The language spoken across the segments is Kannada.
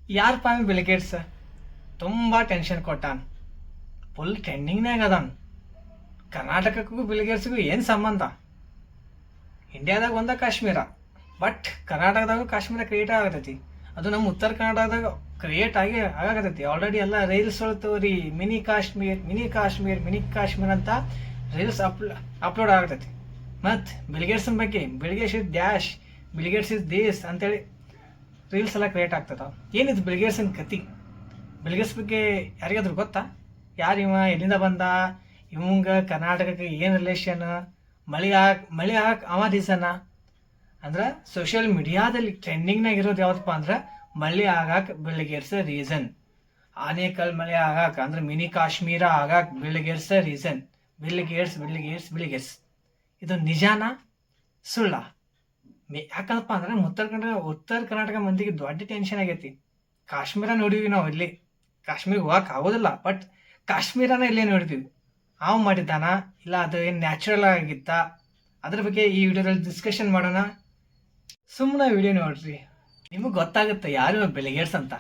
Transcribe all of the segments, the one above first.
ಯಾರಪ್ಪ ಬಿಲ್ ಗೇಟ್ಸ್ ತುಂಬ ಟೆನ್ಷನ್ ಕೊಟ್ಟಾನ. ಫುಲ್ ಟ್ರೆಂಡಿಂಗ್ನಾಗ ಅದಾನ. ಕರ್ನಾಟಕಕ್ಕೂ ಬಿಲ್ ಗೇಟ್ಸ್ಗೂ ಏನು ಸಂಬಂಧ? ಇಂಡಿಯಾದಾಗ ಒಂದ ಕಾಶ್ಮೀರ, ಬಟ್ ಕರ್ನಾಟಕದಾಗೂ ಕಾಶ್ಮೀರ ಕ್ರಿಯೇಟ್ ಆಗತೈತಿ. ಅದು ನಮ್ಮ ಉತ್ತರ ಕರ್ನಾಟಕದಾಗ ಕ್ರಿಯೇಟ್ ಆಗತೈತಿ. ಆಲ್ರೆಡಿ ಎಲ್ಲ ರೀಲ್ಸ್ ಹೊಳ್ತವ್ರಿ, mini Kashmir mini Kashmir mini Kashmir ಅಂತ ರೀಲ್ಸ್ ಅಪ್ಲೋಡ್ ಆಗತೈತಿ. ಮತ್ತು ಬಿಲ್ಗೇಟ್ಸ್ ಬಗ್ಗೆ Bill Gates is dash, Bill Gates is ದೇಶ್ ಅಂತೇಳಿ ರೀಲ್ಸ್ ಎಲ್ಲ ಕ್ರಿಯೇಟ್ ಆಗ್ತದ. ಏನಿದು ಬಿಲ್ಗೇಟ್ಸನ್ ಕತಿ? ಬಿಲ್ಗೇಟ್ಸ್ ಬಗ್ಗೆ ಯಾರಿಗಾದ್ರೂ ಗೊತ್ತಾ? ಯಾರು ಇವ, ಎಲ್ಲಿಂದ ಬಂದ, ಇವಂಗ ಕರ್ನಾಟಕಕ್ಕೆ ಏನು ರಿಲೇಷನ್, ಮಳೆ ಆಗಕ್ಕೆ ಅವ ರೀಸನ ಅಂದ್ರೆ ಸೋಷಿಯಲ್ ಮೀಡಿಯಾದಲ್ಲಿ ಟ್ರೆಂಡಿಂಗ್ನಾಗ ಇರೋದು ಯಾವ್ದಪ್ಪ ಅಂದ್ರೆ ಮಳೆ ಆಗಾಕ ಬಿಲ್ಗೇಟ್ಸ್ ರೀಸನ್. ಆನೇಕಲ್ ಮಳೆ ಆಗಾಕ ಅಂದ್ರೆ ಮಿನಿ ಕಾಶ್ಮೀರ ಆಗಾಕ Bill Gates reason. Bill Gates Bill Gates Bill Gates ಇದು ನಿಜಾನ ಸುಳ್ಳ? ಯಾಕಂದಪ್ಪ ಅಂದ್ರೆ ಉತ್ತರ ಕರ್ನಾಟಕ ಮಂದಿಗೆ ದೊಡ್ಡ ಟೆನ್ಷನ್ ಆಗೈತಿ. ಕಾಶ್ಮೀರ ನೋಡಿದ್ವಿ ನಾವು, ಇಲ್ಲಿ ಕಾಶ್ಮೀರ ಹೋಗಕ್ಕೆ ಆಗೋದಿಲ್ಲ, ಬಟ್ ಕಾಶ್ಮೀರನ ಇಲ್ಲೇ ನೋಡಿದ್ವಿ. ಅವ್ ಮಾಡಿದ್ದಾನ ಇಲ್ಲ ಅದು ಏನು ನ್ಯಾಚುರಲ್ ಆಗಿತ್ತ? ಅದ್ರ ಬಗ್ಗೆ ಈ ವಿಡಿಯೋದಲ್ಲಿ ಡಿಸ್ಕಷನ್ ಮಾಡೋಣ. ಸುಮ್ಮನೆ ವಿಡಿಯೋ ನೋಡ್ರಿ, ನಿಮಗೆ ಗೊತ್ತಾಗುತ್ತೆ ಯಾರು ಬಿಲ್ಗೇಟ್ಸ್ ಅಂತ.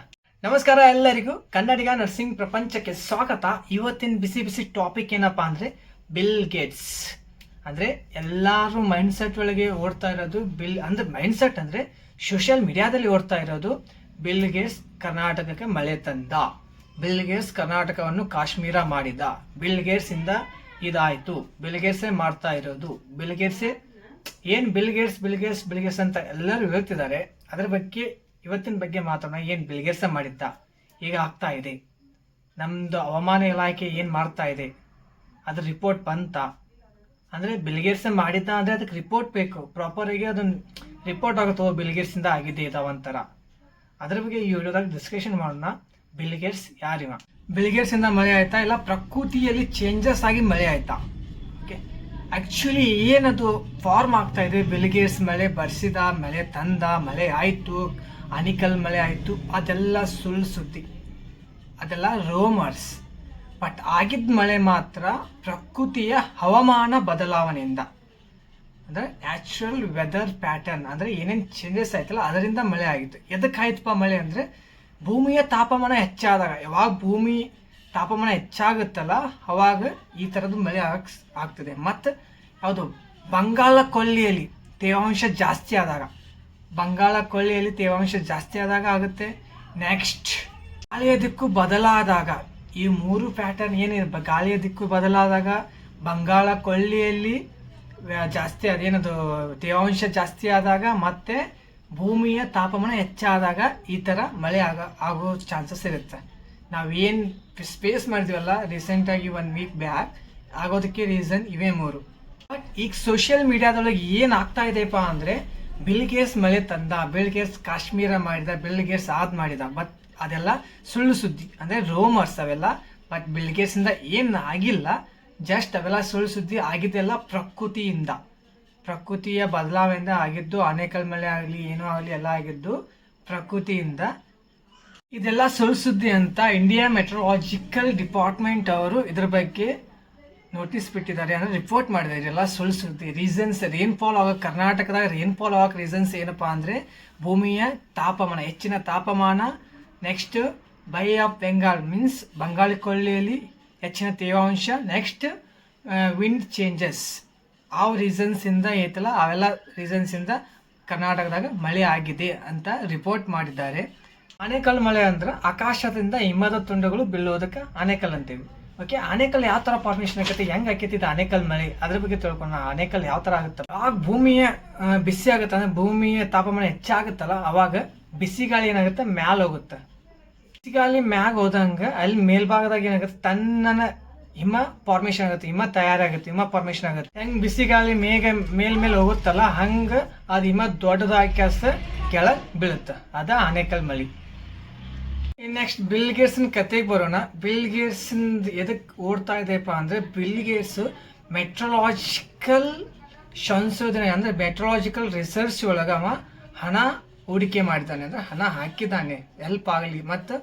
ನಮಸ್ಕಾರ ಎಲ್ಲರಿಗೂ, ಕನ್ನಡಿಗ ನರ್ಸಿಂಗ್ ಪ್ರಪಂಚಕ್ಕೆ ಸ್ವಾಗತ. ಇವತ್ತಿನ ಬಿಸಿ ಬಿಸಿ ಟಾಪಿಕ್ ಏನಪ್ಪಾ ಅಂದ್ರೆ ಬಿಲ್ ಗೇಟ್ಸ್. ಅಂದ್ರೆ ಎಲ್ಲಾರು ಮೈಂಡ್ ಸೆಟ್ ಒಳಗೆ ಓಡ್ತಾ ಇರೋದು ಮೈಂಡ್ ಸೆಟ್ ಅಂದ್ರೆ ಸೋಷಿಯಲ್ ಮೀಡಿಯಾದಲ್ಲಿ ಓಡ್ತಾ ಇರೋದು ಬಿಲ್ ಗೇಟ್ಸ್ ಕರ್ನಾಟಕಕ್ಕೆ ಮಳೆ ತಂದ, ಬಿಲ್ ಗೇಟ್ಸ್ ಕರ್ನಾಟಕವನ್ನು ಕಾಶ್ಮೀರ ಮಾಡಿದ, ಬಿಲ್ ಗೇಟ್ಸ್ ಇಂದ ಇದಾಯ್ತು, ಬಿಲ್ ಗೇಟ್ಸೇ ಮಾಡ್ತಾ ಇರೋದು, ಬಿಲ್ ಗೇಟ್ಸೇ ಏನ್ bill Gates bill Gates bill Gates ಅಂತ ಎಲ್ಲರೂ ಹೇಳ್ತಿದ್ದಾರೆ. ಅದ್ರ ಬಗ್ಗೆ ಇವತ್ತಿನ ಬಗ್ಗೆ ಮಾತಾಡೋಣ. ಏನ್ ಬಿಲ್ ಗೇಟ್ಸ್ ಮಾಡಿದ್ದ, ಈಗ ಆಗ್ತಾ ಇದೆ, ನಮ್ದು ಹವಾಮಾನ ಇಲಾಖೆ ಏನ್ ಮಾಡ್ತಾ ಇದೆ, ಅದ್ರ ರಿಪೋರ್ಟ್ ಬಂತ ಅಂದ್ರೆ ಬಿಲ್ ಗೇಟ್ಸ್ ಮಾಡಿದ್ದ ಅಂದ್ರೆ ಅದಕ್ಕೆ ರಿಪೋರ್ಟ್ ಬೇಕು, ಪ್ರಾಪರ್ ಆಗಿ ಅದನ್ನ ರಿಪೋರ್ಟ್ ಆಗುತ್ತೋ ಬಿಲ್ ಗೇಟ್ಸ್ ಇಂದ ಆಗಿದೆ ಇದಾವಂತರ. ಅದ್ರ ಬಗ್ಗೆ ಈ ವಿಡಿಯೋದಾಗ ಡಿಸ್ಕಷನ್ ಮಾಡೋಣ. ಬಿಲ್ ಗೇಟ್ಸ್ ಯಾರಿವ? ಬಿಲ್ ಗೇಟ್ಸ್ ಇಂದ ಮಳೆ ಆಯ್ತಾ ಇಲ್ಲ ಪ್ರಕೃತಿಯಲ್ಲಿ ಚೇಂಜಸ್ ಆಗಿ ಮಳೆ ಆಯ್ತಾ? ಓಕೆ, ಆಕ್ಚುಲಿ ಏನದು ಫಾರ್ಮ್ ಆಗ್ತಾ ಇದೆ? ಬಿಲ್ ಗೇಟ್ಸ್ ಮಳೆ ಬರ್ಸಿದ, ಮಳೆ ತಂದ, ಮಳೆ ಆಯ್ತು, ಆನಿಕಲ್ ಮಳೆ ಆಯ್ತು, ಅದೆಲ್ಲ ಸುಳ್ಳು ಸುದ್ದಿ, ಅದೆಲ್ಲ ರೋಮರ್ಸ್. ಬಟ್ ಆಗಿದ್ದ ಮಳೆ ಮಾತ್ರ ಪ್ರಕೃತಿಯ ಹವಾಮಾನ ಬದಲಾವಣೆಯಿಂದ, ಅಂದ್ರೆ ನ್ಯಾಚುರಲ್ ವೆದರ್ ಪ್ಯಾಟರ್ನ್, ಅಂದ್ರೆ ಏನೇನು ಚೇಂಜಸ್ ಆಯ್ತಲ್ಲ ಅದರಿಂದ ಮಳೆ ಆಗಿತ್ತು. ಎದಕ್ಕಾಯ್ತಪ್ಪ ಮಳೆ ಅಂದ್ರೆ ಭೂಮಿಯ ತಾಪಮಾನ ಹೆಚ್ಚಾದಾಗ, ಯಾವಾಗ ಭೂಮಿ ತಾಪಮಾನ ಹೆಚ್ಚಾಗುತ್ತಲ್ಲ ಅವಾಗ ಈ ಥರದ್ದು ಮಳೆ ಆಗ್ತದೆ. ಮತ್ತು ಯಾವುದು ಬಂಗಾಳ ಕೊಲ್ಲಿಯಲ್ಲಿ ತೇವಾಂಶ ಜಾಸ್ತಿ ಆದಾಗ, ಬಂಗಾಳ ಕೊಲ್ಲಿಯಲ್ಲಿ ತೇವಾಂಶ ಜಾಸ್ತಿ ಆದಾಗ ಆಗುತ್ತೆ. ನೆಕ್ಸ್ಟ್ ಗಾಳಿಯ ದಿಕ್ಕು ಬದಲಾದಾಗ, ಈ ಮೂರು ಪ್ಯಾಟರ್ನ್ ಏನಿದೆ, ಗಾಳಿಯ ದಿಕ್ಕು ಬದಲಾದಾಗ, ಬಂಗಾಳ ಕೊಲ್ಲಿಯಲ್ಲಿ ಜಾಸ್ತಿ ಅದೇನದು ತೇವಾಂಶ ಜಾಸ್ತಿ ಆದಾಗ, ಮತ್ತೆ ಭೂಮಿಯ ತಾಪಮಾನ ಹೆಚ್ಚಾದಾಗ ಈ ಥರ ಮಳೆ ಆಗೋ ಚಾನ್ಸಸ್ ಇರುತ್ತೆ. ನಾವೇನು ಸ್ಪೇಸ್ ಮಾಡಿದ್ವಲ್ಲ ರೀಸೆಂಟಾಗಿ 1 ವೀಕ್ ಬ್ಯಾಕ್, ಆಗೋದಕ್ಕೆ ರೀಸನ್ ಇವೇ ಮೂರು. ಬಟ್ ಈಗ ಸೋಷಿಯಲ್ ಮೀಡಿಯಾದೊಳಗೆ ಏನು ಆಗ್ತಾ ಇದೆಯಪ್ಪ ಅಂದರೆ ಬಿಲ್ ಗೇಟ್ಸ್ ಮಳೆ ತಂದ, ಬಿಲ್ ಗೇಟ್ಸ್ ಕಾಶ್ಮೀರ ಮಾಡಿದ, ಬಿಲ್ ಗೇಟ್ಸ್ ಮಾಡಿದ. ಬಟ್ ಅದೆಲ್ಲ ಸುಳ್ಳು ಸುದ್ದಿ, ಅಂದರೆ ರೋಮರ್ಸ್ ಅವೆಲ್ಲ. ಬಟ್ ಬಿಲ್ ಗೇಟ್ಸಿಂದ ಏನು ಆಗಿಲ್ಲ, ಜಸ್ಟ್ ಅವೆಲ್ಲ ಸುಳ್ಳು ಸುದ್ದಿ. ಆಗಿದ್ದೆಲ್ಲ ಪ್ರಕೃತಿಯ ಬದಲಾವಣೆಯಿಂದ ಆಗಿದ್ದು. ಆನೇಕಲ್ ಮಳೆ ಆಗಲಿ ಏನೋ ಆಗಲಿ ಎಲ್ಲ ಆಗಿದ್ದು ಪ್ರಕೃತಿಯಿಂದ. ಇದೆಲ್ಲ ಸುಳ್ಳು ಸುದ್ದಿ ಅಂತ ಇಂಡಿಯಾ ಮೆಟ್ರೋಲಾಜಿಕಲ್ ಡಿಪಾರ್ಟ್ಮೆಂಟ್ ಅವರು ಇದ್ರ ಬಗ್ಗೆ ನೋಟಿಸ್ ಬಿಟ್ಟಿದ್ದಾರೆ, ಅಂದರೆ ರಿಪೋರ್ಟ್ ಮಾಡಿದ್ದಾರೆ. ಇದೆಲ್ಲ ಸುಳ್ಳು ಸುದ್ದಿ. ರೀಸನ್ಸ್ ರೇನ್ಫಾಲ್ ಆಗೋ, ಕರ್ನಾಟಕದಾಗ ರೇನ್ಫಾಲ್ ಆಗೋಕೆ ರೀಸನ್ಸ್ ಏನಪ್ಪಾ ಅಂದರೆ ಭೂಮಿಯ ತಾಪಮಾನ, ಹೆಚ್ಚಿನ ತಾಪಮಾನ. Next by of Bengal means Bengali ಕೊಲ್ಲಿಯಲ್ಲಿ ಹೆಚ್ಚಿನ ತೇವಾಂಶ. Next wind changes. ಆ ರೀಸನ್ಸಿಂದ ಐತಲ್ಲ ಅವೆಲ್ಲ ರೀಸನ್ಸಿಂದ ಕರ್ನಾಟಕದಾಗ ಮಳೆ ಆಗಿದೆ ಅಂತ ರಿಪೋರ್ಟ್ ಮಾಡಿದ್ದಾರೆ. ಆನೇಕಲ್ ಮಳೆ ಅಂದ್ರೆ ಆಕಾಶದಿಂದ ಹಿಮದ ತುಂಡುಗಳು ಬೀಳೋದಕ್ಕೆ ಆನೇಕಲ್ ಅಂತೀವಿ. ಓಕೆ, ಆನೇಕಲ್ ಯಾವ ಥರ ಫಾರ್ಮೇಷನ್ ಆಗತ್ತೆ, ಹೆಂಗೆ ಆಕೈತಿ ಇದು ಆನೇಕಲ್ ಮಳೆ, ಅದ್ರ ಬಗ್ಗೆ ತಿಳ್ಕೊಂಡು ಆನೇಕಲ್ ಯಾವ ಥರ ಆಗುತ್ತಲ್ಲ, ಆಗ ಭೂಮಿಯ ಬಿಸಿ ಆಗುತ್ತೆ, ಅಂದ್ರೆ ಭೂಮಿಯ ತಾಪಮಾನ ಹೆಚ್ಚಾಗುತ್ತಲ್ಲ ಅವಾಗ ಬಿಸಿ ಗಾಳಿ ಏನಾಗುತ್ತೆ ಮ್ಯಾಲ ಹೋಗುತ್ತೆ. ಬಿಸಿ ಗಾಳಿ ಮ್ಯಾಗ ಹೋದಂಗೆ ಅಲ್ಲಿ ಮೇಲ್ಭಾಗದಾಗ ಏನಾಗುತ್ತೆ ತನ್ನ ಹಿಮ ಫಾರ್ಮೇಷನ್ ಆಗುತ್ತೆ, ಹಿಮ ತಯಾರಾಗುತ್ತೆ, ಹಿಮ ಫಾರ್ಮೇಷನ್ ಆಗುತ್ತೆ. ಹೆಂಗೆ ಬಿಸಿ ಗಾಳಿ ಮೇಲ್ ಹೋಗುತ್ತಲ್ಲ ಹಂಗೆ ಅದು ಹಿಮ ದೊಡ್ಡದಾಗಿ ಕೆಳಗೆ ಬೀಳುತ್ತೆ, ಅದ ಆನೇಕಲ್ ಮಳೆ. ನೆಕ್ಸ್ಟ್ ಬಿಲ್ ಗೇಟ್ಸ್ನ ಕತೆಗೆ ಬರೋಣ. ಬಿಲ್ ಗೇಟ್ಸ್ ಎದಕ್ಕೆ ಓಡ್ತಾ ಇದೆಯಪ್ಪ ಅಂದರೆ ಬಿಲ್ ಗೇಟ್ಸ್ ಮೆಟ್ರೋಲಾಜಿಕಲ್ ಸಂಶೋಧನೆ ಅಂದರೆ ಮೆಟ್ರೋಲಾಜಿಕಲ್ ರಿಸರ್ಚ್ ಒಳಗೆ ಅವ ಹಣ ಹೂಡಿಕೆ ಮಾಡಿದ್ದಾನೆ, ಅಂದರೆ ಹಣ ಹಾಕಿದ್ದಾನೆ ಹೆಲ್ಪ್ ಆಗಲಿ. ಮತ್ತು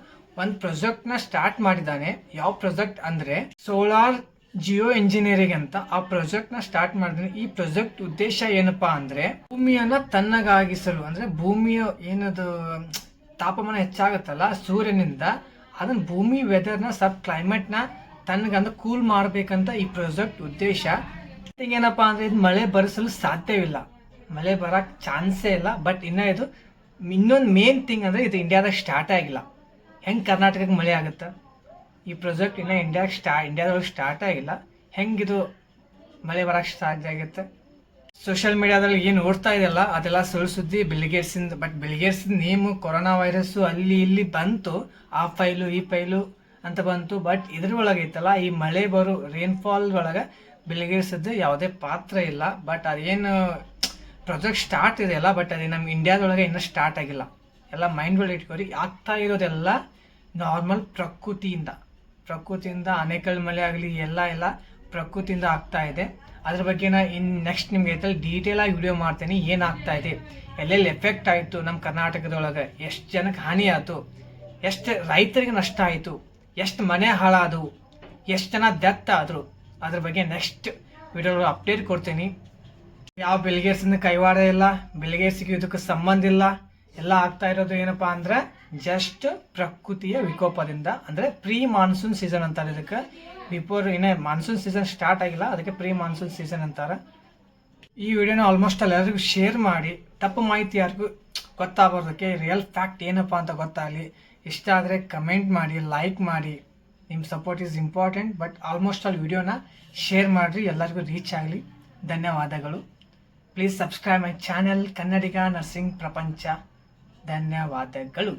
ಒಂದು ಪ್ರಾಜೆಕ್ಟ್ನ ಸ್ಟಾರ್ಟ್ ಮಾಡಿದ್ದಾನೆ. ಯಾವ ಪ್ರಾಜೆಕ್ಟ್ ಅಂದರೆ ಸೋಲಾರ್ ಜಿಯೋ ಇಂಜಿನಿಯರಿಂಗ್ ಅಂತ ಆ ಪ್ರಾಜೆಕ್ಟ್ನ ಸ್ಟಾರ್ಟ್ ಮಾಡಿದ್ದಾನೆ. ಈ ಪ್ರಾಜೆಕ್ಟ್ ಉದ್ದೇಶ ಏನಪ್ಪಾ ಅಂದರೆ ಭೂಮಿಯನ್ನು ತಣ್ಣಗಾಗಿಸಲು, ಅಂದರೆ ಭೂಮಿಯ ಏನದು ತಾಪಮಾನ ಹೆಚ್ಚಾಗುತ್ತಲ್ಲ ಸೂರ್ಯನಿಂದ, ಅದನ್ನ ಭೂಮಿ ವೆದರ್ನ ಸ್ವಲ್ಪ ಕ್ಲೈಮೇಟ್ನ ತನಗಂದು ಕೂಲ್ ಮಾಡಬೇಕಂತ ಈ ಪ್ರಾಜೆಕ್ಟ್ ಉದ್ದೇಶ. ಏನಪ್ಪ ಅಂದ್ರೆ ಇದು ಮಳೆ ಬರಿಸಲು ಸಾಧ್ಯವಿಲ್ಲ, ಮಳೆ ಬರಕ್ಕೆ ಚಾನ್ಸೇ ಇಲ್ಲ. ಬಟ್ ಇದು ಇನ್ನೊಂದು ಮೇನ್ ಥಿಂಗ್ ಅಂದರೆ ಇದು ಇಂಡಿಯಾದಾಗ ಸ್ಟಾರ್ಟೇ ಆಗಿಲ್ಲ. ಹೆಂಗೆ ಕರ್ನಾಟಕಕ್ಕೆ ಮಳೆ ಆಗುತ್ತೆ? ಈ ಪ್ರಾಜೆಕ್ಟ್ ಇನ್ನೂ ಇಂಡಿಯಾದೊಳಗೆ ಸ್ಟಾರ್ಟ್ ಆಗಿಲ್ಲ. ಹೆಂಗಿದು ಮಳೆ ಬರೋಕ್ಕೆ ಸಾಧ್ಯ ಆಗುತ್ತೆ? ಸೋಷಿಯಲ್ ಮೀಡಿಯಾದಲ್ಲಿ ಏನು ನೋಡ್ತಾ ಇದೆಯಲ್ಲ ಅದೆಲ್ಲ ಸುಳ್ಳು ಸುದ್ದಿ, ಬಿಲ್ಗೇಟ್ಸಿಂದ. ಬಟ್ ಬಿಲ್ಗೇಟ್ಸಿಂದ ನೇಮು ಕೊರೋನಾ ವೈರಸ್ಸು ಅಲ್ಲಿ ಇಲ್ಲಿ ಬಂತು, ಆ ಫೈಲು ಈ ಫೈಲು ಅಂತ ಬಂತು. ಬಟ್ ಇದ್ರೊಳಗೆ ಐತಲ್ಲ ಈ ಮಳೆ ಬರೋ ರೇನ್ಫಾಲ್ ಒಳಗೆ ಬಿಲ್ಗೇಟ್ಸದ್ದು ಯಾವುದೇ ಪಾತ್ರ ಇಲ್ಲ. ಬಟ್ ಅದೇನು ಪ್ರಾಜೆಕ್ಟ್ ಸ್ಟಾರ್ಟ್ ಇದೆಯಲ್ಲ, ಬಟ್ ಅದೇ ನಮ್ಮ ಇಂಡಿಯಾದೊಳಗೆ ಇನ್ನೂ ಸ್ಟಾರ್ಟ್ ಆಗಿಲ್ಲ. ಎಲ್ಲ ಮೈಂಡ್ ಒಳಗೆ ಇಟ್ಕೊರಿ. ಆಗ್ತಾ ಇರೋದೆಲ್ಲ ನಾರ್ಮಲ್ ಪ್ರಕೃತಿಯಿಂದ ಅನೇಕಲ್ ಮಳೆ ಆಗಲಿ ಎಲ್ಲ ಪ್ರಕೃತಿಯಿಂದ ಆಗ್ತಾ ಇದೆ. ಅದ್ರ ಬಗ್ಗೆ ನೆಕ್ಸ್ಟ್ ನಿಮ್ಗೆ ಡೀಟೇಲ್ ಆಗಿ ವಿಡಿಯೋ ಮಾಡ್ತೀನಿ. ಏನಾಗ್ತಾ ಇದೆ, ಎಲ್ಲೆಲ್ಲಿ ಎಫೆಕ್ಟ್ ಆಯಿತು ನಮ್ಮ ಕರ್ನಾಟಕದೊಳಗೆ, ಎಷ್ಟು ಜನಕ್ಕೆ ಹಾನಿ ಆಯಿತು, ಎಷ್ಟು ರೈತರಿಗೆ ನಷ್ಟ ಆಯಿತು, ಎಷ್ಟು ಮನೆ ಹಾಳಾದವು, ಎಷ್ಟು ಜನ ಡೆತ್ ಆದರು, ಅದ್ರ ಬಗ್ಗೆ ನೆಕ್ಸ್ಟ್ ವಿಡಿಯೋ ಅಪ್ಡೇಟ್ ಕೊಡ್ತೀನಿ. ಯಾವ ಬಿಲ್ಗೇಟ್ಸಿಂದ ಕೈವಾಡ ಇಲ್ಲ, ಬಿಲ್ಗೇಟ್ಸ್ಗೆ ಇದಕ್ಕೆ ಸಂಬಂಧ ಇಲ್ಲ. ಎಲ್ಲ ಆಗ್ತಾ ಇರೋದು ಏನಪ್ಪಾ ಅಂದ್ರೆ ಜಸ್ಟ್ ಪ್ರಕೃತಿಯ ವಿಕೋಪದಿಂದ. ಅಂದರೆ ಪ್ರೀ ಮಾನ್ಸೂನ್ ಸೀಸನ್ ಅಂತಾರೆ ಇದಕ್ಕೆ. ಬಿಫೋರ್ ಇನ್ನೇ ಮಾನ್ಸೂನ್ ಸೀಸನ್ ಸ್ಟಾರ್ಟ್ ಆಗಿಲ್ಲ, ಅದಕ್ಕೆ ಪ್ರೀ ಮಾನ್ಸೂನ್ ಸೀಸನ್ ಅಂತಾರೆ. ಈ ವಿಡಿಯೋನ ಆಲ್ಮೋಸ್ಟ್ ಎಲ್ಲರಿಗೂ ಶೇರ್ ಮಾಡಿ, ತಪ್ಪು ಮಾಹಿತಿ ಯಾರಿಗೂ ಗೊತ್ತಾಗೋದಕ್ಕೆ, ರಿಯಲ್ ಫ್ಯಾಕ್ಟ್ ಏನಪ್ಪ ಅಂತ ಗೊತ್ತಾಗಲಿ. ಇಷ್ಟ ಆದರೆ ಕಮೆಂಟ್ ಮಾಡಿ, ಲೈಕ್ ಮಾಡಿ. ನಿಮ್ಮ support is important. But almost ವಿಡಿಯೋನ ಶೇರ್ ಮಾಡಿರಿ, ಎಲ್ಲರಿಗೂ ರೀಚ್ ಆಗಲಿ. ಧನ್ಯವಾದಗಳು. Please subscribe my channel Kannadiga nursing ಪ್ರಪಂಚ. ಧನ್ಯವಾದಗಳು.